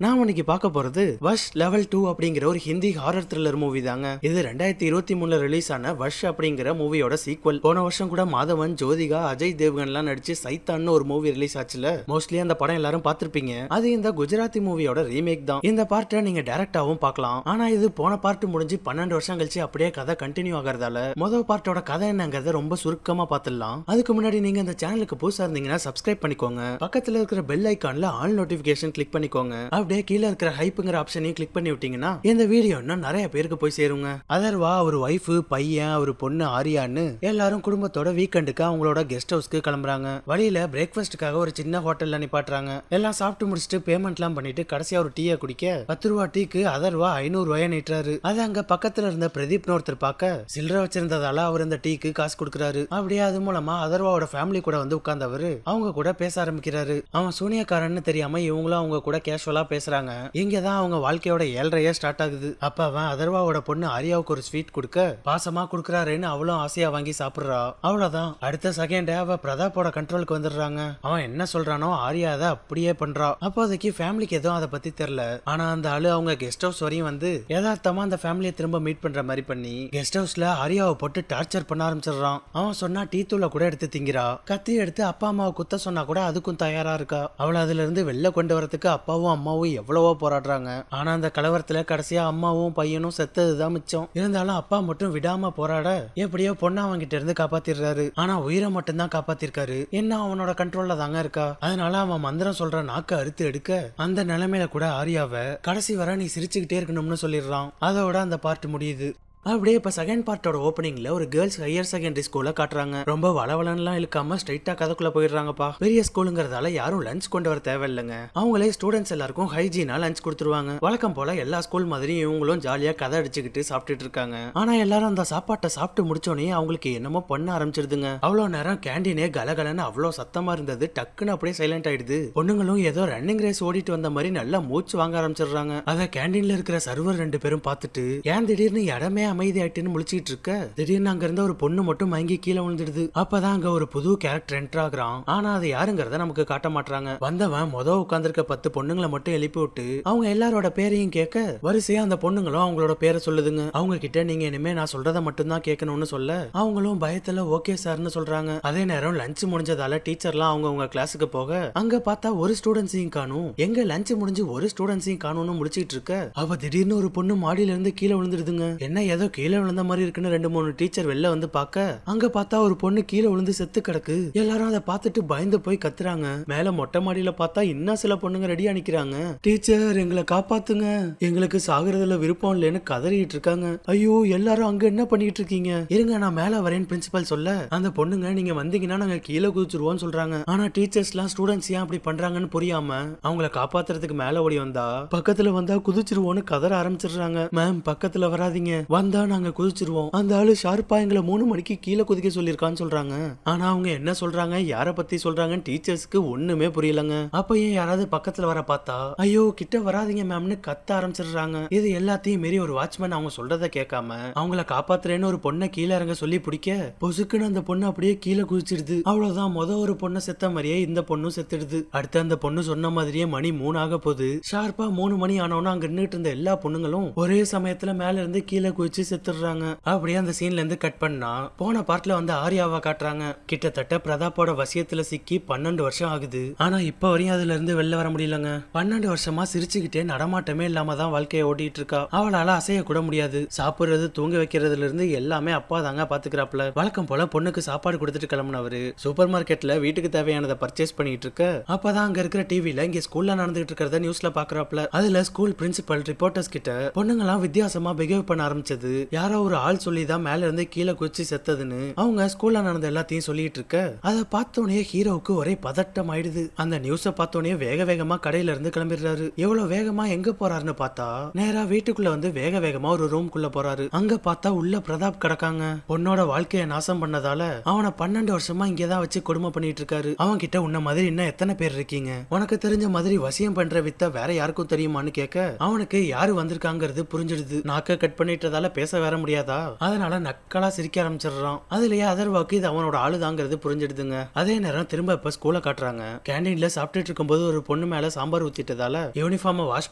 நான் இன்னைக்கு பார்க்க போறது வஷ் லெவல் 2 அப்படிங்கிற ஒரு ஹிந்தி ஹாரர் த்ரில்லர் மூவி தாங்க. இது 2023 ரிலீஸ் ஆன வஷ் அப்படிங்கிற மூவியோட சீக்வல். போன வருஷம் கூட மாதவன், ஜோதிகா, அஜய் தேவ்கன்லாம் நடிச்சு சைத்தான்னு ஒரு மூவி ரிலீஸ் ஆச்சுல. மோஸ்ட்லி அந்த படம் எல்லாரும் பார்த்திருப்பீங்க. அது இந்த குஜராத்தி மூவியோட ரீமேக் தான். இந்த பார்ட்டை நீங்க டைரக்டாவும் பார்க்கலாம். ஆனா இது போன பார்ட் முடிஞ்சு 12 வருஷம் கழிச்சு அப்படியே கதை கண்டினியூ ஆகிறதால முதல் பார்ட்டோட கதை என்னங்கறத ரொம்ப சுருக்கமா பார்த்துடலாம். அதுக்கு முன்னாடி நீங்க இந்த சேனலுக்கு புதுசா இருந்தீங்கன்னா சப்ஸ்கிரைப் பண்ணிக்கோங்க. பக்கத்துல இருக்கிற பெல் ஐகான்ல ஆல் நோட்டிபிகேஷன் கிளிக் பண்ணிக்கோங்க. அப்படியே கீழ இருக்கிற ஹைப்ங்கிற ஆப்ஷனையும் கிளிக் பண்ணி விட்டீங்கன்னா இந்த வீடியோ இன்னும் நிறைய பேருக்கு போய் சேருங்க. அதர்வா, அவர் வைஃப், பையன், அவர் பொண்ணு ஆரியான்னு எல்லாரும் குடும்பத்தோட வீக்கெண்டுக்கு அவங்களோட கெஸ்ட் ஹவுஸ்க்கு கிளம்புறாங்க. வழியில பிரேக்ஃபாஸ்டுக்காக ஒரு சின்ன ஹோட்டல்ல நிப்பாட்டுறாங்க. எல்லாம் சாப்பிட்டு முடிச்சுட்டு பேமெண்ட்லாம் பண்ணிட்டு கடைசியா ஒரு டீயை குடிக்க 10 ரூபா டீக்கு அதர்வா 500 ரூபாய் நீட்டுறாரு. அது அங்க பக்கத்துல இருந்த பிரதீப்னு ஒருத்தர் பார்க்க சில்லற வச்சிருந்ததால அவர் இந்த டீக்கு காசு கொடுக்குறாரு. அப்படியே அது மூலமா அதர்வாவோட ஃபேமிலி கூட வந்து உட்கார்ந்தவரு அவங்க கூட பேச ஆரம்பிக்கிறாரு. அவன் சூனியக்காரன்னு தெரியாம இவங்களும் அவங்க கூட கேஷுவலா பேசுறாங்க. இங்கதான் அவங்க வாழ்க்கையோட 7.5 ஸ்டார்ட் ஆகுது. அப்ப அவன் அதர்வாவோட பொண்ணு ஆரியாவுக்கு ஒரு ஸ்வீட் கொடுக்க பாசமா குடுக்கறாருன்னு அவளும் ஆசையா வாங்கி சாப்பிடுறா. அவ்வளவுதான், அடுத்த செகண்ட் அவ பிரதாப்போட கண்ட்ரோலுக்கு வந்துடுறாங்க. அவன் என்ன சொல்றானோ ஆரியா அதை அப்படியே பண்றா. அப்போதைக்கு ஃபேமிலிக்கு எதுவும் அதை பத்தி தெரியல. ஆனா அந்த ஆளு அவங்க கெஸ்ட் ஹவுஸ் வரையும் வந்து யதார்த்தமா அந்த ஃபேமிலியை திரும்ப மீட் பண்ற மாதிரி பண்ணி கெஸ்ட் ஹவுஸ்ல ஆரியாவை போட்டு டார்ச்சர் பண்ண ஆரம்பிச்சிடுறான். அவன் சொன்னா டீ தூள கூட எடுத்து திங்கிறா. கத்தி எடுத்து அப்பா அம்மாவை குத்த சொன்னா கூட அதுக்கும் தயாரா இருக்கா. அவளை அதுல இருந்து வெளில கொண்டு வரதுக்கு அப்பாவும் அம்மாவும் எவ்வளவோ போராடுறாங்க. ஆனா அந்த கலவரத்துல கடைசியா அம்மாவும் பையனும் செத்ததுதான் மிச்சம். இருந்தாலும் அப்பா மட்டும் விடாம போராட எப்படியோ பொண்ணு அவங்கிட்ட இருந்து காப்பாத்திடுறாரு. ஆனா உயிரை மட்டும் தான் காப்பாத்திருக்காரு. என்ன அவனோட கண்ட்ரோல்ல தாங்க இருக்கா. அதனால அவன் மந்திரம் சொல்ற நாக்க அறுத்து எடுக்க அந்த நிலைமையில கூட ஆரியாவை கடைசி வரை நீ சிரிச்சுக்கிட்டே இருக்கணும்னு சொல்லிடுறான். அதோட அந்த பார்ட் முடியுது. அப்படியே இப்ப செகண்ட் பார்ட்டோட ஓப்பனிங்ல ஒரு கேர்ள்ஸ் ஹையர் செகண்டரி ஸ்கூல்ல காட்டுறாங்க. ரொம்ப வளவலன்லாம் இழுக்காம ஸ்ட்ரைட்டா கதைக்குள்ள போயிடுறாங்கப்பா. பெரிய ஸ்கூலுங்கிறதால யாரும் லஞ்ச் கொண்டு வர தேவையில்லைங்க. அவங்களே ஸ்டூடெண்ட்ஸ் எல்லாருக்கும் ஹைஜீனா லஞ்ச் கொடுத்துருவாங்க. வழக்கம் போல எல்லா ஸ்கூல் மாதிரி இவங்களும் ஜாலியா கதை அடிச்சுக்கிட்டு சாப்பிட்டுட்டு இருக்காங்க. ஆனா எல்லாரும் அந்த சாப்பாட்டை சாப்பிட்டு முடிச்சோடனே அவங்களுக்கு என்னமோ பண்ண ஆரம்பிச்சிருதுங்க. அவ்வளவு நேரம் கேண்டீனே கலகலன்னு அவ்வளவு சத்தமா இருந்தது டக்குன்னு அப்படியே சைலண்ட் ஆயிடுது. பொண்ணுங்களும் ஏதோ ரன்னிங் ரேஸ் ஓடிட்டு வந்த மாதிரி நல்லா மூச்சு வாங்க ஆரம்பிச்சிடுறாங்க. அத கேண்டீன்ல இருக்கிற சர்வர் 2 பேரும் பார்த்துட்டு ஏன் திடீர்னு இடமே அமைதி ஆயிட்டுன்னு முழிச்சிட்டு இருக்க திடீர்னு அங்க இருந்த ஒரு பொண்ணு மட்டும் மயங்கி கீழே விழுந்துடுது. அப்பதான் அங்க ஒரு புது கேரக்டர் என்டர் ஆகுறான். ஆனா அது யாருங்கறத நமக்கு காட்ட மாட்டாங்க. வந்தவன் உட்கார்ந்திருக்க 10 பொண்ணுங்களை மட்டும் எழுப்பி விட்டு அவங்க எல்லாரோட பேரையும் கேட்க வரிசையா அந்த பொண்ணுங்களும் அவங்களோட பேரை சொல்லுதுங்க. அவங்க கிட்ட நீங்க இனிமே நான் சொல்றத மட்டும் தான் கேட்கணும்னு சொல்ல அவங்களும் பயத்துல ஓகே சார்னு சொல்றாங்க. அதே நேரம் லஞ்ச் முடிஞ்சதால டீச்சர்லாம் அவங்க கிளாஸுக்கு போக அங்க பார்த்தா ஒரு ஸ்டூடெண்ட்ஸையும் காணும். எங்க லஞ்ச் முடிஞ்சு ஒரு ஸ்டூடெண்ட்ஸையும் காணும்னு முடிச்சிட்டு இருக்க அவ திடீர்னு ஒரு பொண்ணு மாடியில இருந்து கீழே விழுந்துடுதுங்க. என்ன ஏதோ கீழே விழுந்த மாதிரி இருக்குன்னு 2-3 டீச்சர் வெளில வந்து பார்க்க அங்க பார்த்தா ஒரு பொண்ணு கீழே விழுந்து செத்து கிடக்கு. எல்லாரும் அதை பார்த்துட்டு பயந்து போய் கத்துறாங்க. மேல மொட்டை மாடியில பார்த்தா இன்னும் சில பொண்ணுங்க ரெடியா நிக்கிறாங்க. டீச்சர் எங்களை காப்பாத்துங்க, எங்களுக்கு சாகுறதுல விருப்பம் இல்லைன்னு கதறிட்டு இருக்காங்க. ஐயோ எல்லாரும் அங்க என்ன பண்ணிட்டு இருக்கீங்க, இருங்க நான் மேல வரேன் பிரின்சிபல் சொல்ல அந்த பொண்ணுங்க நீங்க வந்தீங்கன்னா நாங்க கீழே குதிச்சிருவோம் சொல்றாங்க. ஆனா டீச்சர்ஸ் எல்லாம் ஸ்டூடெண்ட்ஸ் ஏன் அப்படி பண்றாங்கன்னு புரியாம அவங்கள காப்பாத்துறதுக்கு மேல ஓடி வந்தா பக்கத்துல வந்தா குதிச்சிருவோன்னு கதற ஆரம்பிச்சிடுறாங்க. மேம் பக்கத்துல வராதீங்க, வந்தா நாங்க குதிச்சிருவோம். அந்த ஆளு ஷார்ப்பா எங்களை 3 மணிக்கு கீழே குதிக்க சொல்லிருக்கான்னு சொல்றாங்க. ஆனா அவங்க என்ன சொல்றாங்க யார பத்தி சொல்றாங்கன்னு டீச்சர்ஸ்க்கு ஒண்ணுமே புரியலங்க. அப்ப ஏன் யாராவது பக்கத்துல வர பார்த்தா ஐயோ கிட்ட வராதீங்க மேம்னு கத்த ஆரம்பிச்சிடுறாங்க. இது எல்லாத்தையும் மீறி ஒரு வாட்ச்மேன் அவங்க சொல்றத கேட்காம அவங்கள காப்பாத்துறேன்னு ஒரு பொண்ணை கீழே இறங்க சொல்லி பிடிக்க பொசுக்குன்னு அந்த பொண்ணு அப்படியே கீழே குதிச்சிடுது. அவ்வளவுதான், ஒரு பொண்ணை செத்த மாதிரியே இந்த பொண்ணும் செத்துடுது. அடுத்து அந்த பொண்ணு சொன்ன மாதிரியே மணி 3 ஆக போகுது. ஷார்ப்பா 3 மணி ஆனோன்னா அங்க நின்றுட்டு இருந்த எல்லா பொண்ணுங்களும் ஒரே சமயத்துல மேல இருந்து கீழே குதிச்சு செத்துடுறாங்க. அப்படியே அந்த சீன்ல இருந்து கட் பண்ணா போன பார்ட்ல வந்து ஆரியாவா காட்டுறாங்க. கிட்டத்தட்ட பிரதாப்போட வசியத்துல சிக்கி 12 வருஷம் ஆகுது. ஆனா இப்ப வரையும் அதுல இருந்து வெளில வர முடியலங்க. 12 வருஷமா சிரிச்சுக்கிட்டே நடமாட்டமே இல்லாம தான் வாழ்க்கையை ஓட்டிட்டு இருக்கா. அவளால அசைய கூட முடியாது. சாப்பிடுறது தூங்க வைக்கிறதுல இருந்து எல்லாமே அப்பா தாங்க பாத்துக்கிறாப்ல. வழக்கம் போல பொண்ணுக்கு சாப்பாடு கொடுத்துட்டு கிளம்புனவரு சூப்பர் மார்க்கெட்ல வீட்டுக்கு தேவையானதை பர்ச்சேஸ் பண்ணிட்டு இருக்க அப்பதான் அங்க இருக்கிற டிவில இங்க ஸ்கூல்ல நடந்துட்டு இருக்கிறத நியூஸ்ல பாக்குறாப்ல. அதுல ஸ்கூல் பிரின்சிபல் ரிப்போர்ட்டர்ஸ் கிட்ட பொண்ணுங்கெல்லாம் வித்தியாசமா பிஹேவ் பண்ண ஆரம்பிச்சது, யாரோ ஒரு ஆள் சொல்லிதான் மேல இருந்து கீழே குதிச்சு செத்ததுன்னு அவங்க ஸ்கூல்ல நடந்த எல்லாத்தையும் சொல்லிட்டு இருக்க அதை பார்த்தோன்னே ஹீரோவுக்கு ஒரே பதட்டம் ஆயிடுது. அந்த நியூஸ பார்த்தோன்னே வேக வேகமா கடையில இருந்து கிளம்பிடுறாரு. எவ்வளவு வேகமா எங்க போறாருன்னு பார்த்தா நேரா வீட்டுக்குள்ள வந்து வேக வேகமா ஒரு ரூம்குள்ள போறாரு. அங்க பார்த்தா உள்ள பிரதாப் கிடக்காங்க. பொண்ணோட வாழ்க்கையை நாசம் பண்ணதால அவனை 12 வருஷமா இங்கதான் வச்சு கொடுமை பண்ணிட்டு இருக்காரு. அவன் கிட்ட உன்ன மாதிரி இன்னும் எத்தனை பேர் இருக்கீங்க, உனக்கு தெரிஞ்ச மாதிரி வசியம் பண்ற வித்த வேற யாருக்கும் தெரியுமான்னு கேட்க அவனுக்கு யாரு வந்திருக்காங்கிறது புரிஞ்சிடுது. நாக்க கட் பண்ணிட்டதால பேச வர முடியாதா, அதனால நக்கலா சிரிக்க ஆரம்பிச்சிடுறான். அதுலயே அதர்வாக்கு இது அவனோட ஆளுதாங்கிறது புரிஞ்சிடுதுங்க. அதே நேரம் திரும்ப இப்ப ஸ்கூல காட்டுறாங்க. கேண்டீன்ல சாப்பிட்டுட்டு இருக்கும்போது ஒரு பொண்ணு மேல சாம்பார் ஊத்திட்டதால யூனிஃபார்ம் வாஷ்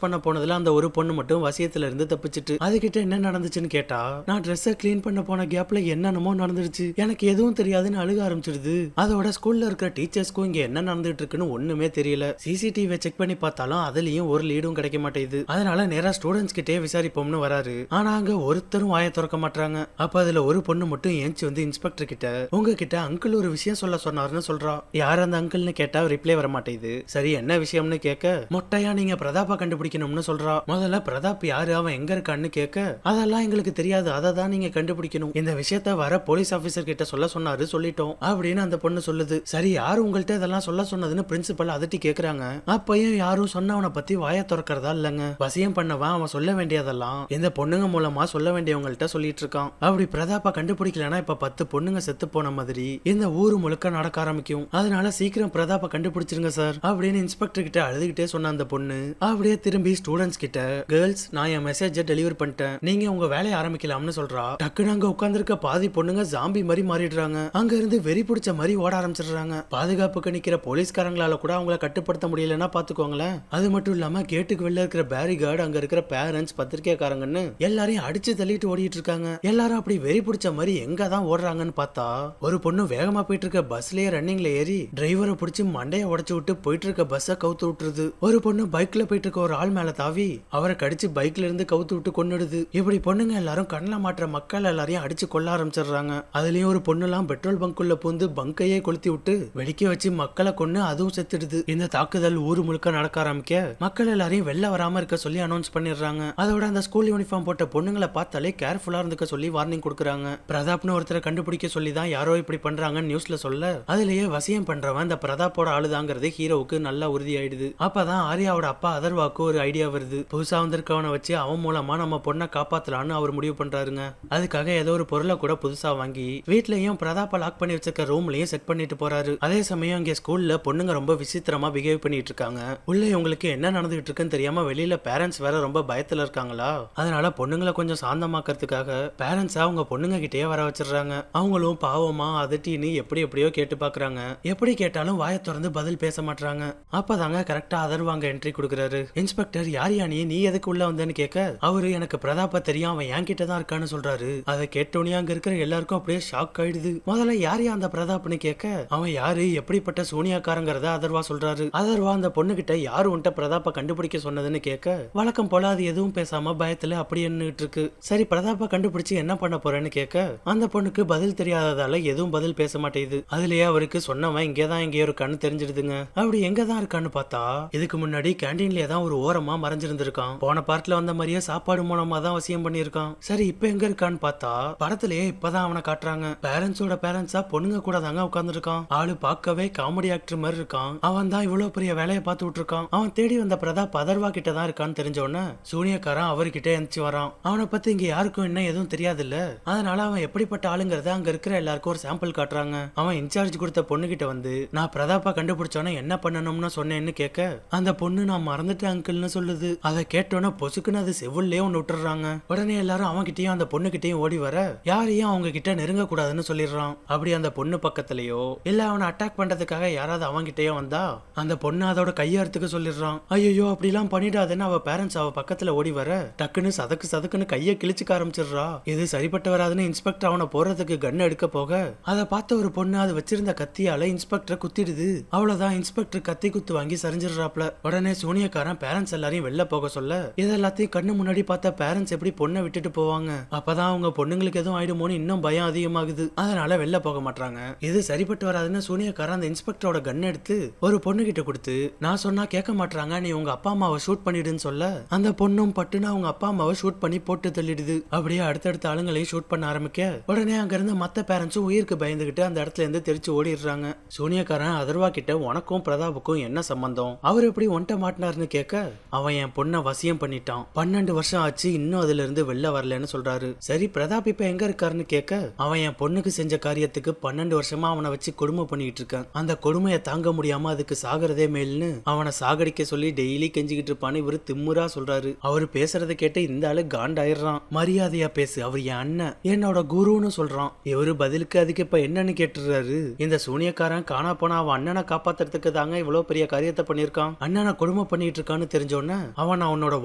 பண்ண போனதுல அந்த ஒரு பொண்ணு மட்டும் வசியத்துல இருந்து தப்பிச்சிட்டு அதுகிட்ட என்ன நடந்துச்சுன்னு கேட்டா, நான் ட்ரெஸ்ஸை கிளீன் பண்ண போன கேப்ல என்னென்னமோ நடந்துருச்சு, எனக்கு எதுவும் தெரியாதுன்னு அழுக ஆரம்பிச்சிடுது. அதோட ஸ்கூல்ல இருக்கிற டீச்சர்ஸ்க்கும் இங்க என்ன நடந்துட்டு இருக்குன்னு ஒண்ணுமே தெரியல. சிசிடிவி செக் பண்ணி பார்த்தாலும் அதுலயும் ஒரு லீடும் கிடைக்க மாட்டேங்குது. அதனால நேரா ஸ்டூடெண்ட்ஸ் கிட்டே விசாரிப்போம்னு வராரு. ஆனா அங்க ஒருத்தரும் வாயை திறக்க மாட்டாங்க. அப்ப அதுல ஒரு பொண்ணு மட்டும் ஏஞ்சி வந்து இன்ஸ்பெக்டர் கிட்ட, உங்ககிட்ட அங்கிள் ஒரு விஷயம் சொல்ல சொன்னாருன்னு சொல்றா. யார் அந்த அங்கிள்னு கேட்டா ரிப்ளை வர மாட்டேங்குது. சரி என்ன விஷயம்னு கேட்க, மொட்டையா நீங்க பிரதாப்பா கண்டுபிடிக்கணும்னு சொல்றா. முதல்ல பிரதாப் யாரு, அவன் எங்க இருக்கான்னு கேட்க, அதெல்லாம் எங்களுக்கு தெரியாது, அதை தான் நீங்க கண்டுபிடிக்கணும். இந்த விஷயத்த வர போலீஸ் ஆபீசர் கிட்ட சொல்ல சொன்னாரு, சொல்லிட்டோம் அப்படின்னு அந்த பொண்ணு சொல்லுது. சரி யாரு உங்கள்ட்ட இதெல்லாம் சொல்ல சொன்னதுன்னு பிரின்சிபல் அதட்டி கேக்குறாங்க. அப்பயும் யாரும் சொன்னவனை பத்தி வாயை திறக்கிறதா இல்லங்க. வசியம் பண்ணவன் அவன் சொல்ல வேண்டியதெல்லாம் இந்த பொண்ணுங்க மூலமா சொல்ல வேண்டியவங்கள்ட்ட சொல்லிட்டு இருக்கான். அப்படி பிரதாப்பா கண்டுபிடிக்கலன்னா இப்ப 10 பொண்ணுங்க செத்து போன மாதிரி இந்த ஊரு முழுக்க நடக்க ஆரம்பிக்கும். அதனால சீக்கிரம் பிரதாப்பா கண்டுபிடிச்சிருங்க சார் அப்படின்னு இன்ஸ்பெக்டர் கிட்ட அழுதுகிட்டே சொன்ன அந்த பொண்ணு அப்படியே திரும்பி ஸ்டூடெண்ட்ஸ் கிட்ட, கேர்ள்ஸ் நான் என் மெசேஜை டெலிவர் பண்ணிட்டேன், நீங்க உங்க வேலையை ஆரம்பிக்கலாம்னு சொல்றா. டக்குன்னு அங்க உட்கார்ந்துருக்க பாதி பொண்ணுங்க ஜாம்பி மாதிரி மாறிடுறாங்க. அங்க இருந்து வெறி பிடிச்ச மாதிரி ஓட ஆரம்பிச்சிடுறாங்க. பாதுகாப்புக்கு நிக்கிற போலீஸ்காரங்களால கூட அவங்கள கட்டுப்படுத்த முடியலன்னா பாத்துக்கோங்களேன். அது மட்டும் இல்லாம கேட்டுக்கு வெளில இருக்கிற பேரிகார்டு, அங்க இருக்கிற பேரண்ட்ஸ், பத்திரிக்கைக்காரங்கன்னு எல்லாரையும் அடிச்சு தள்ளிட்டு ஓடிட்டு இருக்காங்க. எல்லாரும் அப்படி வெறி பிடிச்ச மாதிரி எங்க தான் ஓடுறாங்கன்னு பார்த்தா, ஒரு பொண்ணு வேகமா போயிட்டு இருக்க பஸ்லயே ரன்னிங்ல ஏறி டிரைவரை பிடிச்சி மண்டைய உடைச்சு விட்டு போயிட்டு இருக்க பஸ்ஸை கவுத்து விட்டுருது. ஒரு பொண்ணு பைக்ல போயிட்டு இருக்க ஒரு ஆள் மேல தாவி அவரை கடிச்சு பைக்ல இருந்து கவுத்து விட்டு கொன்னுடுது. இப்படி பொண்ணுங்க எல்லாரும் கண்ணில மாற்ற மக்கள் எல்லாரையும் அடிச்சு கொல்ல ஆரம்பிச்சிடுறாங்க. அதுலயும் ஒரு பொண்ணு எல்லாம் பெட்ரோல் பங்குள்ள பூந்து பங்கையே கொளுத்தி விட்டு வெடிக்க வச்சு மக்களை கொன்னு அதுவும் செத்துடுது. இந்த தாக்குதல் ஊரு முழுக்க நடக்க ஆரம்பிக்க மக்கள் எல்லாரையும் வெளில வராம இருக்க சொல்லி அனௌன்ஸ் பண்ணிடுறாங்க. அதோட அந்த ஸ்கூல் யூனிஃபார்ம் போட்ட பொண்ணுங்களை பார்த்தாலே கேர்ஃபுல்லா இருந்துக்க சொல்லி வார்னிங் கொடுக்குறாங்க. பிரதாப்னு ஒருத்தரை கண்டுபிடிக்க சொல்லி தான் யாரோ இப்படி பண்றாங்கன்னு நியூஸ்ல சொல்ல, அதுலயே வசியம் பண்றவன் இந்த பிரதாப்போட ஆளுதாங்கிறது ஹீரோவுக்கு நல்லா உறுதி ஆயிடுது. அப்பதான் ஆர்யாவோட அப்பா அதர்வாக்கு ஒரு ஐடியா வருது. புதுசா வந்திருக்கவனை வச்சு அவன் மூலமா நம்ம பொண்ணை காப்பாத்தலான்னு அவர் முடிவு பண்றாருங்க. அதுக்காக ஏதோ ஒரு பொருளை கூட புதுசா வாங்கி வீட்லயும் பிரதாப்ப லாக் பண்ணி வச்சிருக்க ரூம்லயும் செட் பண்ணிட்டு போறாரு. அதே சமயம் இங்க ஸ்கூல்ல பொண்ணுங்க ரொம்ப விசித்திரமா பிஹேவ் பண்ணிட்டு இருக்காங்க. உள்ள இவங்களுக்கு என்ன நடந்துகிட்டு இருக்குன்னு தெரியாம வெளியில பேரண்ட்ஸ் வேற ரொம்ப பயத்துல இருக்காங்களா, அதனால பொண்ணுங்களை கொஞ்சம் சாந்தமாக்கிறதுக்காக பேரண்ட்ஸ் அவங்க பொண்ணுங்க கிட்டே வர வச்சிடுறாங்க. அவங்களும் பாவமா அதட்டின்னு எப்படி எப்படியோ கேட்டு பாக்குறாங்க. எப்படி கேட்டாலும் வாயை திறந்து பதில் பேச மாட்டாங்க. அப்பதாங்க கரெக்டா அதர்வாங்க என்ட்ரி கொடுக்குறாரு. இன்ஸ்பெக்டர் யார் யானி, நீ எதுக்கு உள்ள வந்தேன்னு கேட்க, அவரு எனக்கு பிரதாப்ப தெரியும், அவன் என் கிட்ட தான் இருக்கான்னு சொல்றாரு. அதை கேட்டோனே அங்க இருக்கிற எல்லாருக்கும் அப்படியே ஷாக் ஆயிடுது. முதல்ல யார் அந்த பிரதாப்னு கேட்க, அவன் யாரு எப்படிப்பட்ட சூனியாக்காரங்கிறத அதர்வா சொல்றாரு. அதர்வா அந்த பொண்ணு கிட்ட யாரு உன்ட்ட பிரதாப்ப கண்டுபிடிக்க சொன்னதுன்னு கேட்க, வழக்கம் போல அது எதுவும் பேசாம பயத்துல அப்படி என்னட்டு இருக்கு. சரி பிரதாப்ப கண்டுபிடிச்சு என்ன பண்ண போறேன்னு கேட்க, அந்த பொண்ணுக்கு பதில் தெரியாததால எதுவும் பதில் பேச மாட்டேங்குது. அதுலயே அவருக்கு சொன்னவன் இங்கேதான் எங்கேயோ இருக்கான்னு தெரிஞ்சிடுதுங்க. அப்படி எங்க தான் இருக்கான்னு பார்த்தா, இதுக்கு முன்னாடி கேண்டீன்லயே தான் ஒரு ஓரமா மறைஞ்சிருந்திருக்கான். போன பார்ட்ல வந்த மாதிரியே சாப்பாடு மூலமா தான் வசியம் பண்ணிருக்கான். சரி இப்ப எங்க இருக்கான்னு பார்த்தா, படத்திலேயே இப்பதான் அவனை காட்டுறாங்க. பேரண்ட்ஸோட பேரண்ட்ஸா பொண்ணுங்க கூட தாங்க உட்கார்ந்து இருக்கான். ஆளு பார்க்கவே காமெடி ஆக்டர் மாதிரி இருக்கான். அவன் தான் இவ்வளவு பெரிய வேலையை பார்த்து விட்டு இருக்கான். அவன் தேடி வந்த பிரதாப் அதர்வா கிட்ட தான் இருக்கான்னு தெரிஞ்ச உடனே சூனியக்காரன் அவர்கிட்ட எந்திச்சு வரான். அவனை பத்தி இங்க யாருக்கும் என்ன எதுவும் தெரியாது இல்ல, அதனால அவன் எப்படிப்பட்ட ஆளுங்கிறத அங்க இருக்கிற எல்லாருக்கும் ஒரு சாம்பிள் காட்டுறாங்க. அவன் இன்சார்ஜ் கொடுத்த பொண்ணு கிட்ட வந்து, நான் பிரதாப்பா கண்டுபிடிச்சோன்னா என்ன பண்ணணும்னு சொன்னேன்னு கேட்க, அந்த பொண்ணு நான் மறந்துட்டேன் அங்கிள்னு சொல்லுது. அதை கேட்டோன்னா பொசுக்குன்னு அது செவிலே ஒன்று விட்டுறாங்க. உடனே எல்லாரும் அவன் கிட்டயும் அந்த பொண்ணு கிட்டயும் ஓடி வர, யாரையும் அவங்க கிட்ட நெருங்க கூடாதுன்னு சொல்லிடுறான். அப்படி அந்த பொண்ணு பக்கத்துலயோ இல்ல அவனை அட்டாக் பண்றதுக்காக யாராவது அவங்க கிட்டயோ வந்தா அந்த பொண்ணு அதோட கையெடுத்துக்க சொல்லிடுறான். ஐயோ அப்படிலாம் பண்ணிடாதுன்னு அவ பேரண்ட்ஸ் அவ பக்கத்துல ஓடி வர, டக்குன்னு சதக்கு சதக்குன்னு கையை கிழிச்சுக்க ஆரம்பிச்சிடுறா. இது சரிப்பட்டு வராதுன்னு இன்ஸ்பெக்டர் அவனை போறதுக்கு கன் எடுக்க போக, அதை பார்த்த ஒரு பொண்ணு அது வச்சிருந்த கத்தியால இன்ஸ்பெக்டரை குத்திடுது. அவ்வளவுதான், இன்ஸ்பெக்டர் கத்தி குத்து வாங்கி சரிஞ்சிடுறாப்ல. உடனே சூனியக்காரன் பேரண்ட்ஸ் எல்லாரையும் வெளில போக சொல்ல, இதெல்லாத்தையும் கண்ணு முன்னாடி பார்த்த பேரண்ட்ஸ் எப்படி பொண்ணை விட்டுட்டு போவாங்க, அப்பதான் அவங்க பொண்ணுங்களுக்கு எதுவும் ஆயிடுமோன்னு இன்னும் பயம் அதிகமாகுது. அதனால வெளில போக மாட்டாங்க. இது சரிப்பட்டு வராதுன்னு சூனியக்காரன் அந்த இன்ஸ்பெக்டரோட கன் எடுத்து ஒரு பொண்ணு கிட்ட கொடுத்து, நான் சொன்னா கேட்க மாட்டாங்க, நீ உங்க அப்பா அம்மாவை ஷூட் பண்ணிடுன்னு சொல்ல, அந்த பொண்ணும் பட்டுன்னு அவங்க அப்பா அம்மாவை ஷூட் பண்ணி போட்டு தள்ளிடுது. அப்படியே அடுத்தடுத்த ஆளுங்களையும் ஷூட் பண்ண ஆரம்பிக்க, உடனே அங்க இருந்த மத்த பேரண்ட்ஸும் உயிருக்கு பயந்துகிட்டு அந்த இடத்துல இருந்து தெரிச்சு ஓடிடுறாங்க. சூனியக்காரன் அதர்வா கிட்ட உனக்கும் பிரதாப்புக்கும் என்ன சம்பந்தம், அவர் எப்படி ஒன்ட்ட மாட்டினார்னு கேட்க, அவன் என் பொண்ணை வசியம் பண்ணிட்டான், 12 வருஷம் ஆச்சு, இன்னும் அதுல இருந்து வெளில வரலன்னு சொல்றாரு. சரி பிரதாப் இப்ப எங்க இருக்காருன்னு கேட்க, அவன் என் பொண்ணுக்கு செஞ்ச காரியத்துக்கு 12 வருஷமா அவனை வச்சு கொடுமை பண்ணிட்டு இருக்கான். அந்த கொடுமையை தாங்க முடியாம அதுக்கு சாகிறதே மேல்னு அவனை சாகடிக்க சொல்லி டெய்லி கெஞ்சிக்கிட்டு இருப்பான்னு இவரு திம்முரா சொல்றாரு. அவரு பேசுறதை கேட்டு இந்த ஆளு காண்டாயிடுறான். மரியாதையா பேசு, அவர் என் அண்ணன், என்னோட குருன்னு சொல்றான். இவரு பதிலுக்கு அதுக்கு இப்ப என்னன்னு கேட்டுறாரு. இந்த சூனியக்காரன் காணா போனா அவன் அண்ணனை காப்பாத்துறதுக்கு தாங்க இவ்வளவு பெரிய காரியத்தை பண்ணிருக்கான். அண்ணனை கொடுமை பண்ணிட்டு இருக்கான்னு தெரிஞ்சோன்னு அவன் அவனோட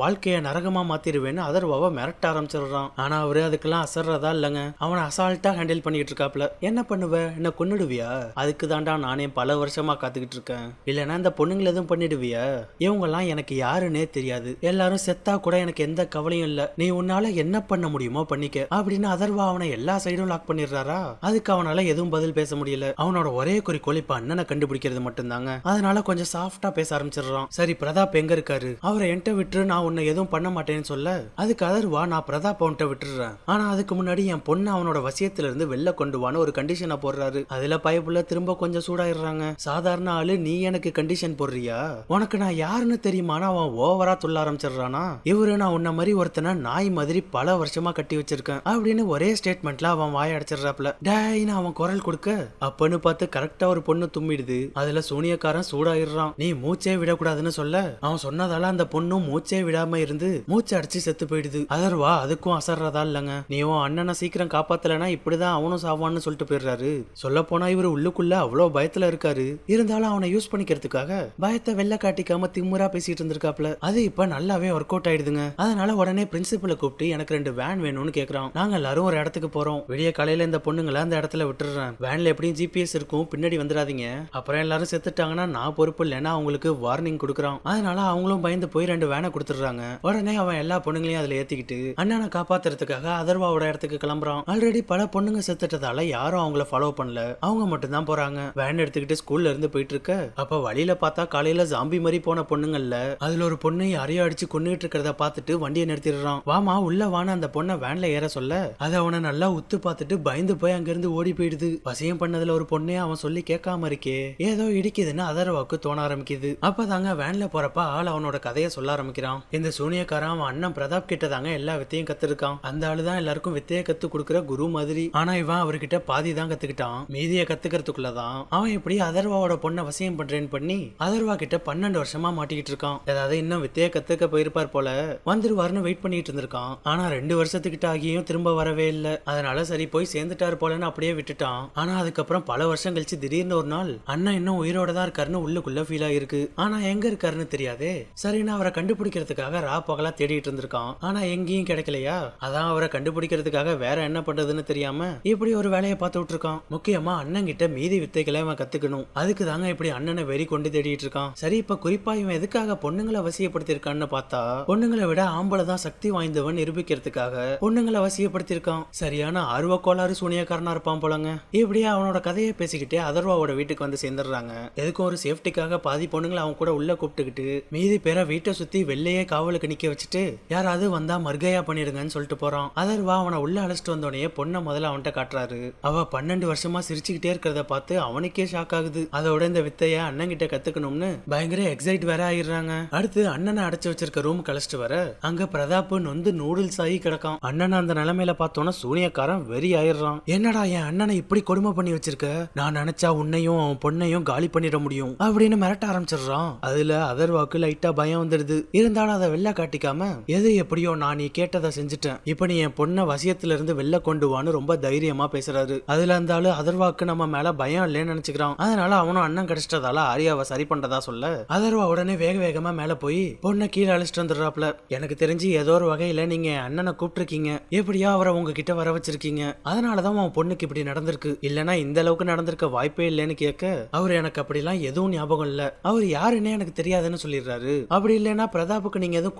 வாழ்க்கைய நரகமா மாத்திருவேன்னு அதர்வாவை மிரட்ட ஆரம்பிச்சிடுறான். ஆனா அவரு அதுக்கெல்லாம் அசர்றதா இல்லங்க. அவனை அசால்ட்டா ஹேண்டில் பண்ணிட்டு இருக்காப்ல. என்ன பண்ணுவ, என்ன கொன்னுடுவியா? அதுக்கு தாண்டா நானே பல வருஷமா காத்துக்கிட்டு இருக்கேன். இல்லைன்னா இந்த பொண்ணுங்களை எதுவும் பண்ணிடுவியா? இவங்க எல்லாம் எனக்கு யாருன்னே தெரியாது. எல்லாரும் செத்தா கூட எனக்கு எந்த கவலையும் இல்ல. நீ உன்னால என்ன பண்ண முடியுமோ பண்ணிக்க அப்படின்னு அதர்வா அவனை எல்லா சைடும் லாக் பண்ணிடுறாரா. அதுக்கு அவனால எதுவும் பதில் பேச முடியல. அவனோட ஒரே குறிக்கோள் இப்ப அண்ணனை கண்டுபிடிக்கிறது மட்டும்தாங்க. அதனால கொஞ்சம் சாஃப்டா பேச ஆரம்பிச்சிடுறான். சரி, பிரதாப் எங்க இருக்காரு? அவரை என்கிட்ட விட்டு நான் உன்னை எதுவும் பண்ண மாட்டேன்னு சொல்ல, அதுக்கு அதர்வா நான் பிரதாப் அவன்கிட்ட விட்டுறேன். ஆனா அதுக்கு முன்னாடி என் பொண்ணு அவனோட வசியத்துல இருந்து வெளில கொண்டு வான்னு ஒரு கண்டிஷனை போடுறாரு. அதுல பயப்புல திரும்ப கொஞ்சம் சூடாயிடுறாங்க. சாதாரண ஆளு நீ எனக்கு கண்டிஷன் போடுறியா? உனக்கு நான் யாருன்னு தெரியுமானா அவன் ஓவரா சொல்ல ஆரம்பிச்சிடுறானா. இவரு நான் உன்ன மாதிரி ஒருத்தனை நாய் மாதிரி பல வருஷமா கட்டி வச்சிருக்கேன் அப்படின்னு ஒரே ஸ்டேட்மெண்ட்ல அவன் வாய அடைச்சிடுறாப்ல. டேய்னு அவன் குரல் கொடுக்க அப்பன்னு பார்த்து கரெக்டா ஒரு பொண்ணு தும்மிடுது. அதுல சூனியக்காரன் சூடாயிடுறான். நீ மூச்சே விடக்கூடாதுன்னு சொல்ல அவன் சொன்னதால அந்த பொண்ணும் மூச்சே விடாம இருந்து மூச்சை அடிச்சு செத்து போயிடுது. அதர்வா அதுக்கும் அசர்றதா இல்லங்க. நீ உன் அண்ணனை சீக்கிரம் காப்பாத்தலனா இப்படிதான் அவனும் சாவான்னு சொல்லிட்டு போயிடுறாரு. சொல்ல போனா இவரு உள்ளுக்குள்ள அவ்வளவு பயத்துல இருக்காரு. இருந்தாலும் அவனை யூஸ் பண்ணிக்கிறதுக்காக பயத்தை வெள்ள காட்டிக்காம திமுறா பேசிட்டு இருந்திருக்காப்ல. அது இப்ப நல்லாவே ஒர்க் அவுட் ஆயிடுதுங்க. அதனால உடனே பிரின்சிபலை கூப்பிட்டு எனக்கு 2 வேன் வேணும்னு கேக்குறான். நாங்க எல்லாரும் ஒரு இடத்துக்கு போறோம். விடிய காலையில இந்த பொண்ணுங்களை அந்த இடத்துல விட்டுறேன். வேன்ல எப்படியும் ஜிபிஎஸ் இருக்கும், பின்னாடி வந்துடாதீங்க. அப்புறம் எல்லாரும் செத்துட்டாங்கன்னா நான் பொறுப்பு இல்லைன்னா அவங்களுக்கு வார்னிங் கொடுக்குறான். அதனால அவங்களும் பயந்து போய் 2 வேனை கொடுத்துடுறாங்க. உடனே அவன் எல்லா பொண்ணுங்களையும் அதுல ஏத்திக்கிட்டு அண்ணனை காப்பாத்துறதுக்காக அதர்வாவோட இடத்துக்கு கிளம்புறான். ஆல்ரெடி பல பொண்ணுங்க செத்துட்டதால யாரும் அவங்கள ஃபாலோ பண்ணல. அவங்க மட்டும் தான் போறாங்க. வேன் எடுத்துக்கிட்டு ஸ்கூல்ல இருந்து போயிட்டு இருக்க அப்ப வழியில பார்த்தா காலையில ஜாம்பி மாதிரி போன பொண்ணுங்கள்ல அதுல ஒரு பொண்ணு யாரையோ அடிச்சு கொன்னுட்டு இருக்கிறத பார்த்துட்டு வண்டியை நிறுத்திடுறான். வாமா உள்ள வான அந்த பொண்ணை வேன்ல ஏற சொல்ல அதை அவனை நல்லா உத்து பார்த்துட்டு பயந்து போய் அங்கிருந்து ஓடி போயிடுது. வசியம் பண்ணதுல ஒரு பொண்ணே அவன் சொல்லி கேட்காம இருக்கே, ஏதோ இடிக்குதுன்னு அதர்வாக்கு தோண ஆரம்பிக்குது. அப்பதாங்க வேன்ல போறப்ப ஆள் அவனோட கதையை சொல்ல ஆரம்பிக்கிறான். இந்த சூனியக்காரன் அவன் அண்ணன் பிரதாப் கிட்ட தாங்க எல்லா வித்தையும் கத்துருக்கான். அந்த ஆளுதான் எல்லாருக்கும் வித்தையை கத்து கொடுக்குற குரு மாதிரி. ஆனா இவன் அவர்கிட்ட பாதி தான் கத்துக்கிட்டான். மீதியை கத்துக்கிறதுக்குள்ளதான் அவன் இப்படி அதர்வாவோட பொண்ணை வசியம் பண்றேன்னு பண்ணி அதர்வா கிட்ட 12 வருஷமா மாட்டிக்கிட்டு இருக்கான். ஏதாவது இன்னும் வித்தையை கத்துக்க போயிருப்பார் போல, வந்துருவாருன்னு வெயிட் பண்ணிட்டு இருந்திருக்கான். ஆனா 2 வருஷத்துக்கிட்ட ஆகியும் திரும்ப வரவே இல்லை. அதனால சரி போய் சேர்ந்துட்டாரு போலன்னு அப்படியே விட்டுட்டான். ஆனா அதுக்கப்புறம் பல வருஷம் கழிச்சு திடீர்னு ஒரு நாள் அண்ணன் இன்னும் உயிரோட தான் இருக்காருன்னு உள்ளுக்குள்ள ஃபீல் ஆயிருக்கு. ஆனா எங்க இருக்காருன்னு தெரியாதே. சரின்னு அவரை கண்டுபிடிக்கிறதுக்காக ரா பகலா தேடிட்டு இருந்திருக்கான். ஆனா எங்கேயும் கிடைக்கலையா. அதான் அவரை கண்டுபிடிக்கிறதுக்காக வேற என்ன பண்றதுன்னு தெரியாம இப்படி ஒரு வேலையை பார்த்து விட்டுருக்கான். முக்கியமா அண்ணன் கிட்ட மீதி வித்தைகளை அவன் கத்துக்கணும். அதுக்கு தாங்க இப்படி அண்ணனை வெறி கொண்டு தேடிட்டு இருக்கான். சரி, இப்ப குறிப்பா இவன் எதுக்காக பொண்ணுங்களை வசியப்படுத்திருக்கான்னு பார்த்தா பொண்ணுங்களை விட ஆம்பளை தான் சக்தி வாய்ந்தவன் நிரூபிக்கிறதுக்காக பொண்ணுங்களை வசியப்படுத்திருக்கான். சரியான ஆர்வ கோளாறு சூனியக்காரனா இருப்பான் போலங்க. இப்படியே அவனோட கதையை பேசிக்கிட்டே அதர்வாவோட வீட்டுக்கு வந்து சேர்ந்துடுறாங்க. எதுக்கும் ஒரு சேஃப்டிக்காக பாதி பொண்ணுங்களை அவன் கூட உள்ள கூப்பிட்டுக்கிட்டு மீதி பேரை வீட்டை சுத்தி வெள்ளையே காவலுக்கு நிக்க வச்சுட்டு யாராவது வந்தா மர்கையா பண்ணிடுங்கன்னு சொல்லிட்டு போறான். அதர்வா அவனை உள்ள அழைச்சிட்டு வந்தோடனே பொண்ணை முதல்ல அவன்கிட்ட காட்டுறாரு. அவ 12 வருஷமா சிரிச்சுக்கிட்டே இருக்கிறத பார்த்து அவனுக்கே ஷாக் ஆகுது. அதோட இந்த வித்தைய அண்ணன் கிட்ட கத்துக்கணும்னு பயங்கர எக்ஸைட் வேற ஆயிடுறாங்க. அடுத்து அண்ணனை அடைச்சு வச்சிருக்க ரூம் கழிச்சிட்டு வர அங்க பிரதாப் நொந்து நூடுல்ஸ் ஆகி கிடக்கான். அண்ணனை அந்த நிலைமையில பார்த்தோன்னா சூனியக்காரன் வெறி ஆயிடுறான். என்னடா என் அண்ணனை இப்படி கொடுமை பண்ணி வச்சிருக்க, நான் நினைச்சா உன்னையும் அவன் பொண்ணையும் காலி பண்ணிட முடியும் அப்படின்னு மிரட்ட ஆரம்பிச்சிடுறான். அதுல அதர்வாக்கு லைட்டா பயம் வந்துடுது. இருந்தாலும் அதை வெளில காட்டிக்காம எது எப்படியோ நான் நீ கேட்டதை செஞ்சுட்டேன், இப்ப நீ என் பொண்ணை வசியத்துல இருந்து வெளில கொண்டு வான்னு ரொம்ப தைரியமா பேசுறாரு. அதுல இருந்தாலும் அதர்வாக்கு நம்ம மேல பயம் இல்லைன்னு நினைச்சுக்கிறான். அதனால அவனும் அண்ணன் கிடைச்சிட்டதால ஆரியாவை சரி பண்றதா சொல்ல அதர்வா உடனே வேக வேகமா மேல போய் பொண்ணை கீழே அழைச்சிட்டு வந்துடுறாப்ல. எனக்கு தெரிஞ்சு ஏதோ ஒரு வகையில நீங்க அண்ணனை கூப்பிட்டுருக்கீங்க, எப்படியா அவரை உங்ககிட்ட வர வச்சிருக்கீங்க, அதனாலதான் உன் பொண்ணுக்கு இப்படி நடந்திருக்கு, இல்லனா இந்த அளவுக்கு நடந்திருக்க வாய்ப்பே இல்லைன்னு கேட்க அவர் எனக்கு அப்படிலாம் எதுவும் ஞாபகம் இல்ல, அவர் யாருன்னே எனக்கு தெரியாதுன்னு சொல்லிடுறாரு. அப்படி இல்லைன்னா பிரதாப்புக்கு நீங்க எதுவும்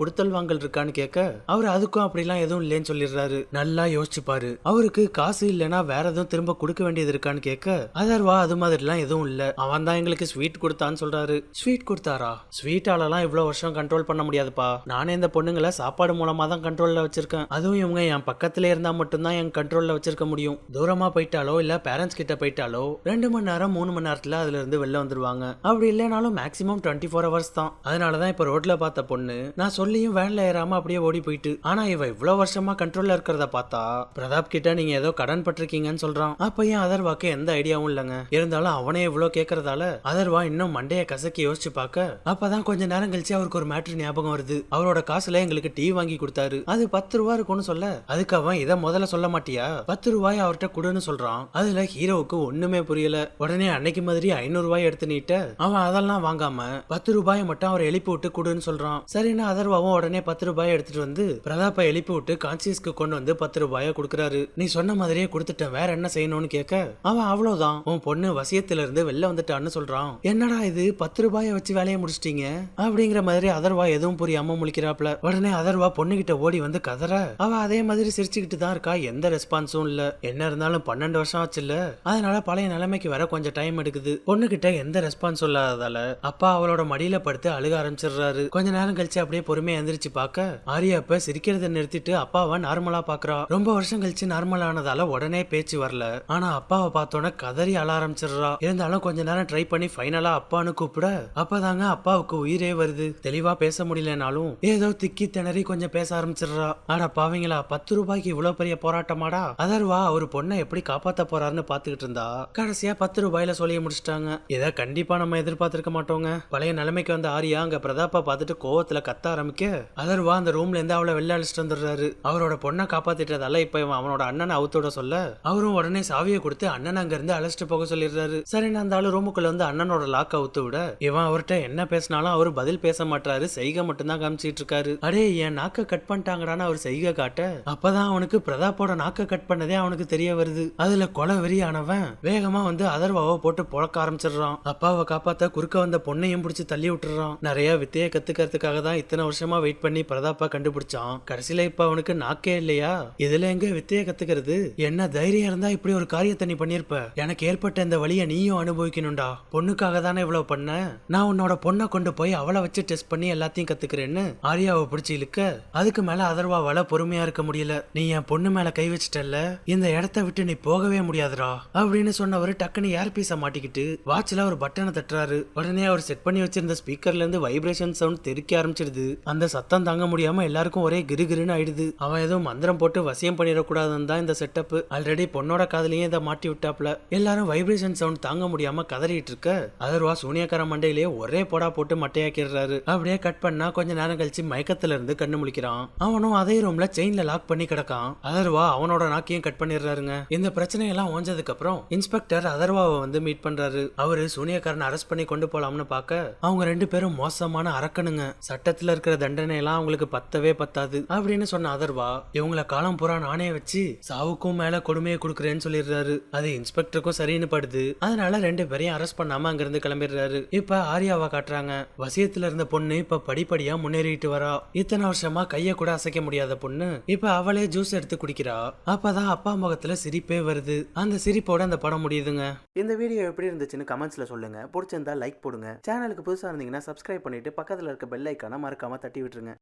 கொடுத்தல் வாங்கல் இருக்கான்னு கேட்க அவர் அதுக்கும் அப்படிலாம் எதுவும் இல்லைன்னு சொல்லிடுறாரு. நல்லா யோசிச்சு பாரு, அவருக்கு காசு இல்லைன்னா வேற எதுவும் திரும்ப கொடுக்க வேண்டியது இருக்கான்னு கேட்க அதர்வா அது மாதிரிலாம் எதுவும் இல்ல, அவன் தான் எங்களுக்கு ஸ்வீட் கொடுத்தான்னு சொல்றாரு. ஸ்வீட் கொடுத்தாரா? ஸ்வீட்டாலலாம் இவ்வளவு வருஷம் கண்ட்ரோல் பண்ண முடியாதுப்பா, நானே இந்த பொண்ணுங்களை சாப்பாடு மூலமா தான் கண்ட்ரோல்ல வச்சிருக்கேன், அதுவும் இவங்க என் பக்கத்துல இருந்தா மட்டும்தான் என் கண்ட்ரோல்ல வச்சிருக்க முடியும், தூரமா போயிட்டாலோ இல்ல பேரண்ட்ஸ் கிட்ட போயிட்டாலோ 2 மணி நேரம் 3 மணி நேரத்துல அதுல இருந்து வெளில வந்துருவாங்க, அப்படி இல்லைனாலும் மேக்ஸிமம் 24 ஹவர்ஸ் தான். அதனாலதான் இப்ப ரோட்ல பார்த்த பொண்ணு நான் சொல்லியும் வேன்ல ஏறாம அப்படியே ஓடி போயிட்டு, ஆனா இவ இவ்வளவு வருஷமா கண்ட்ரோல்ல இருக்கிறத பார்த்தா பிரதாப் கிட்ட நீங்க ஏதோ கடன் பட்டிருக்கீங்கன்னு சொல்றான். அப்ப ஏன் அதர்வாக்கு எந்த ஐடியாவும் இல்லங்க, இருந்தாலும் அவனே இவ்வளவு கேட்கறதால அதர்வா இன்னும் மண்டைய கசக்கி யோசிச்சு பார்க்க அப்பதான் கொஞ்ச நேரம் கழிச்சு அவருக்கு ஒரு மேட்ரு ஞாபகம் வருது. அவரோட காசுல எங்களுக்கு டீ வாங்கி கொடுத்தாரு, அது 10 ரூபாய் இருக்கும்னு சொல்ல, அதுக்கு அவன் இதை முதல்ல சொல்ல மாட்டியா, 10 ரூபாய் அவர்கிட்ட கொடுன்னு சொல்றான். அதுல ஹீரோவுக்கு ஒண்ணுமே புரியல. உடனே அன்னைக்கு மாதிரி 500 ரூபாய் எடுத்து நீட்ட அவன் அதெல்லாம் வாங்காம 10 ரூபாயை மட்டும் அவர் எழுப்பி விட்டு கொடுன்னு சொல்றான். சரின்னு அதர்வாவும் உடனே 10 ரூபாயை எடுத்துட்டு வந்து பிரதாப்பை எழுப்பி விட்டு கான்சியஸ்க்கு கொண்டு வந்து 10 ரூபாயை கொடுக்குறாரு. நீ சொன்ன மாதிரியே கொடுத்துட்டேன், வேற என்ன செய்யணும்னு கேட்க அவன் அவ்வளவுதான், உன் பொண்ணு வசியத்துல இருந்து வெளில வந்துட்டான்னு சொல்றான். என்னடா இது 10 ரூபாயை வச்சு வேலையை முடிச்சிட்டீங்க அப்படிங்கிற மாதிரி அதர்வா எதுவும் புரியாம முழிக்கிறாப்ல. உடனே அதர்வா பொண்ணுகிட்ட ஓடி வந்து கதற, அவ அதே மாதிரி சிரிச்சுக்கிட்டு தான் இருக்கா, எந்த ரெஸ்பான்ஸும் இல்ல. என்ன இருந்தாலும் 12 வருஷம் ஆச்சு இல்ல, அதனால பழைய நிலைமைக்கு வர கொஞ்சம் டைம் எடுக்குது. பொண்ணுகிட்ட எந்த ரெஸ்பான்ஸும் இல்லாததால அப்பா அவளோட மடியில படுத்து அழுக ஆரம்பிச்சிடுறாரு. கொஞ்ச நேரம் கழிச்சு அப்படியே பொறுமையா எந்திரிச்சு பார்க்க ஆரியா அப்ப சிரிக்கிறத நிறுத்திட்டு அப்பாவை நார்மலா பாக்குறா. ரொம்ப வருஷம் கழிச்சு நார்மல் ஆனதால உடனே பேச்சு வரல. ஆனா அப்பாவை பார்த்தோன்னே கதறி அழ ஆரம்பிச்சிடுறா. இருந்தாலும் கொஞ்ச நேரம் ட்ரை பண்ணி ஃபைனலா அப்பான்னு கூப்பிட அப்பதாங்க அப்பாவுக்கு உயிரே வருது. தெளிவா பேச முடியலனாலும் ஏதோ திக்கி திணறி கொஞ்சம் பேச ஆரம்பிச்சிடுறா. ஆனா பாவீங்களா, 10 ரூபாய்க்கு இவ்வளவு பெரிய போராட்டமாடா. அதர்வா அவர் பொண்ணை எப்படி காப்பாத்த போறாருன்னு பாத்துக்கிட்டு இருந்தா கடைசியா 10 ரூபாயில சொல்லி முடிச்சிட்டாங்க. இதை கண்டிப்பா நம்ம எதிர்பார்த்திருக்க மாட்டோங்க. பழைய நிலைமைக்கு வந்த ஆரியா அங்க பிரதாப்பா பார்த்துட்டு கோவத்துல கத்த ஆரம்பிக்க அதர்வா அந்த ரூம்ல இருந்து அவளை வெளில அழைச்சிட்டு வந்துடுறாரு. அவரோட பொண்ணை காப்பாத்திட்டதால இப்ப அவனோட அண்ணனை அவுத்தோட சொல்ல அவரும் உடனே சாவியை கொடுத்து அண்ணன் அங்க இருந்து அழைச்சிட்டு போக சொல்லிடுறாரு. சரி, அந்த ஆளு ரூமுக்குள்ள வந்து அண்ணனோட லாக் அவுத்து விட இவன் அவர்கிட்ட என்ன பேசினாலும் அவரு பதில் பேச மாட்டாரு, செய்கை மட்டும் தான் காமிச்சிட்டு இருக்காரு. அடே என் நாக்க கட் பண்ணிட்டாங்கடான்னு அவர் செய்கை காட்ட அப்பதான் அவனுக்கு பிரதாப்போட நாக்க கட் பண்ணதே அவனுக்கு தெரிய வருது. அதுல கொலை வெறியானவன் வேகமா வந்து அதர்வாவை போட்டு பொழக்க ஆரம்பிச்சிடுறான். அப்பாவை காப்பாத்த குறுக்க வந்த பொண்ணையும் பிடிச்சு தள்ளி விட்டுறான். நிறைய வித்தையை கத்துக்கிறதுக்காக தான் இத்தனை வருஷமா வெயிட் பண்ணி பிரதாப்பா கண்டுபிடிச்சான். கடைசியில இப்ப அவனுக்கு நாக்கே இல்லையா, இதுல எங்க வித்தையை கத்துக்கிறது? என்ன தைரியம் இருந்தா இப்படி ஒரு காரியத்தை நீ பண்ணிருப்ப. எனக்கு ஏற்பட்ட இந்த வழியை நீயும் அனுபவிக்கணும்டா. பொண்ணுக்காக தானே இவ்வளவு பண்ண. நான் உன்னோட பொண்ணை கொண்டு போய் அவளை வச்சு டெஸ்ட் பண்ணி எல்லாத்தையும் கத்துக்கிறேன்னு ஆரியாவை பிடிச்சி இழுக்க அதுக்கு மேல அதர்வாவால பொறுமையா இருக்க முடியல. நீ என் பொண்ணு மேல கை வச்சிட்டல்ல, இந்த இடத்த விட்டு நீ போகவே முடியாதுடா அப்படின்னு சொன்னவர் டக்குன்னு ஏர் பீஸ மாட்டிக்கிட்டு வாட்ச்ல ஒரு பட்டனை தட்டுறாரு. உடனே அவர் செட் பண்ணி வச்சிருந்த ஸ்பீக்கர்ல இருந்து வைப்ரேஷன் சவுண்ட் தெறிக்க ஆரம்பிச்சிடுது. அந்த சத்தம் தாங்க முடியாம எல்லாருக்கும் ஒரே கிருகிருன்னு ஆயிடுது. அவன் ஏதோ மந்திரம் போட்டு வசியம் பண்ணிடக்கூடாதுன்னு தான் இந்த செட்டப். ஆல்ரெடி பொண்ணோட காதலையும் இதை மாட்டி விட்டாப்ல. எல்லாரும் வைப்ரேஷன் சவுண்ட் தாங்க முடியாம கதறிட்டு இருக்க அதர்வா சூனியக்கார மண்டையிலேயே ஒரே போடா போட்டு மட்டையாக்கிடுறாரு. அப்படியே கட் பண்ணா கொஞ்ச நேரம் கழிச்சு மயக்கத்துல இருந்து கண்ணு முழிக்கிறான். அவனும் அதே ரூம்ல செயின்ல லாக் பண்ணி கிடக்கான். அதர்வா அவனோட நாக்கையும் கட் பண்ணிடுறாருங்க. இந்த பிரச்சனையெல்லாம் ஓஞ்சதுக்கு அப்புறம் இன்ஸ்பெக்டர் அதர்வாவை வந்து மீட் பண்றாரு. அவரு சூனியக்காரனை அரெஸ்ட் பண்ணி கொண்டு போலாம்னு பார்க்க அவங்க 2 பேரும் மோசமான அரக்கனுங்க, சட்டத்துல இருக்கிற தண்டனை எல்லாம் அவங்களுக்கு பத்தவே பத்தாது அப்படின்னு சொன்ன அதர்வா இவங்கள காலம் பூரா நானே வச்சு சாவுக்கும் மேல கொடுமையை கொடுக்குறேன்னு சொல்லிடுறாரு. அது இன்ஸ்பெக்டருக்கும் சரின்னு படுது. அதனால 2 பேரையும் அரெஸ்ட் பண்ணாம அங்கிருந்து கிளம்பிடுறாரு. இப்ப ஆரியாவை காட்டுறாங்க. வசியத்துல இருந்த பொண்ணு இப்ப படிப்படியா முன்னேறிட்டு வரா. இத்தனை வருஷமா கைய கூட அசைக்க முடியாத பொண்ணு இப்ப அவளே ஜூஸ் எடுத்து குடிக்கிறா. அப்பதான் அப்பா முகத்துல சிரிப்பே வருது. அந்த சிரிப்போட அந்த படம் முடியுதுங்க. இந்த வீடியோ எப்படி இருந்துச்சுன்னு கமெண்ட்ஸ்ல சொல்லுங்க. பிடிச்சிருந்தா லைக் போடுங்க. சேனலுக்கு புதுசா இருந்தீங்கன்னா சப்ஸ்கிரைப் பண்ணிட்டு பக்கத்துல இருக்க பெல் ஐக்கான மறக்காம தட்டி விட்டுருங்க.